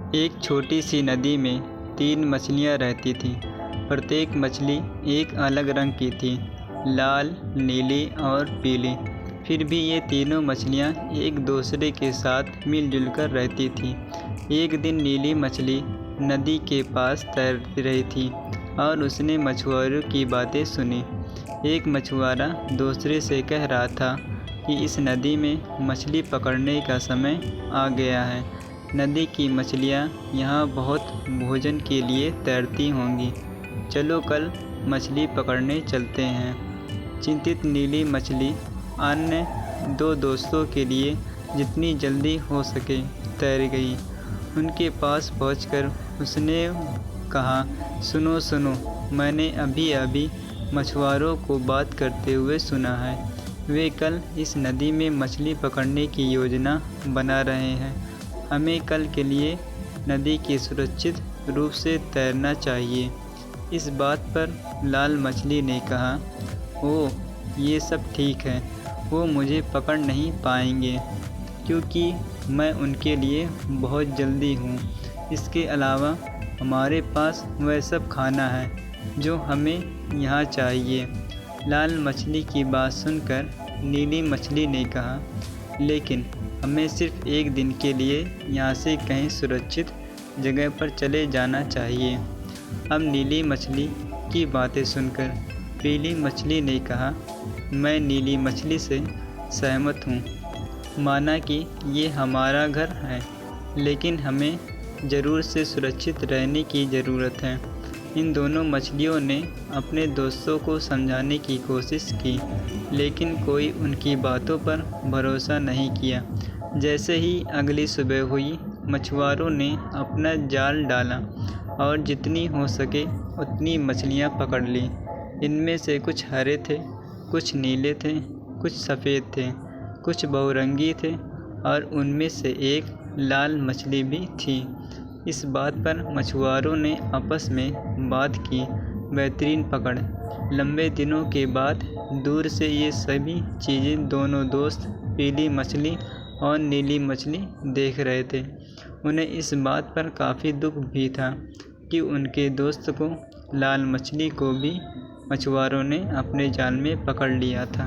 एक छोटी सी नदी में 3 मछलियाँ रहती थीं। प्रत्येक मछली एक अलग रंग की थी, लाल, नीली और पीली। फिर भी ये तीनों मछलियाँ एक दूसरे के साथ मिलजुल कर रहती थीं। एक दिन नीली मछली नदी के पास तैरती रही थी और उसने मछुआरों की बातें सुनी। एक मछुआरा दूसरे से कह रहा था कि इस नदी में मछली पकड़ने का समय आ गया है। नदी की मछलियाँ यहाँ बहुत भोजन के लिए तैरती होंगी। चलो कल मछली पकड़ने चलते हैं। चिंतित नीली मछली अन्य 2 दोस्तों के लिए जितनी जल्दी हो सके तैर गई। उनके पास पहुंचकर उसने कहा, सुनो सुनो, मैंने अभी अभी मछुआरों को बात करते हुए सुना है। वे कल इस नदी में मछली पकड़ने की योजना बना रहे हैं। हमें कल के लिए नदी की सुरक्षित रूप से तैरना चाहिए। इस बात पर लाल मछली ने कहा, ओह, ये सब ठीक है। वो मुझे पकड़ नहीं पाएंगे क्योंकि मैं उनके लिए बहुत जल्दी हूँ। इसके अलावा हमारे पास वह सब खाना है जो हमें यहाँ चाहिए। लाल मछली की बात सुनकर नीली मछली ने कहा, लेकिन हमें सिर्फ एक दिन के लिए यहाँ से कहीं सुरक्षित जगह पर चले जाना चाहिए। अब नीली मछली की बातें सुनकर पीली मछली ने कहा, मैं नीली मछली से सहमत हूँ। माना कि ये हमारा घर है, लेकिन हमें ज़रूर से सुरक्षित रहने की ज़रूरत है। इन दोनों मछलियों ने अपने दोस्तों को समझाने की कोशिश की, लेकिन कोई उनकी बातों पर भरोसा नहीं किया। जैसे ही अगली सुबह हुई, मछुआरों ने अपना जाल डाला और जितनी हो सके उतनी मछलियाँ पकड़ ली। इनमें से कुछ हरे थे, कुछ नीले थे, कुछ सफ़ेद थे, कुछ बहुरंगी थे और उनमें से एक लाल मछली भी थी। इस बात पर मछुआरों ने आपस में बात की। बेहतरीन पकड़। लंबे दिनों के बाद दूर से ये सभी चीज़ें दोनों दोस्त पीली मछली और नीली मछली देख रहे थे। उन्हें इस बात पर काफ़ी दुख भी था कि उनके दोस्त को, लाल मछली को भी मछुआरों ने अपने जाल में पकड़ लिया था।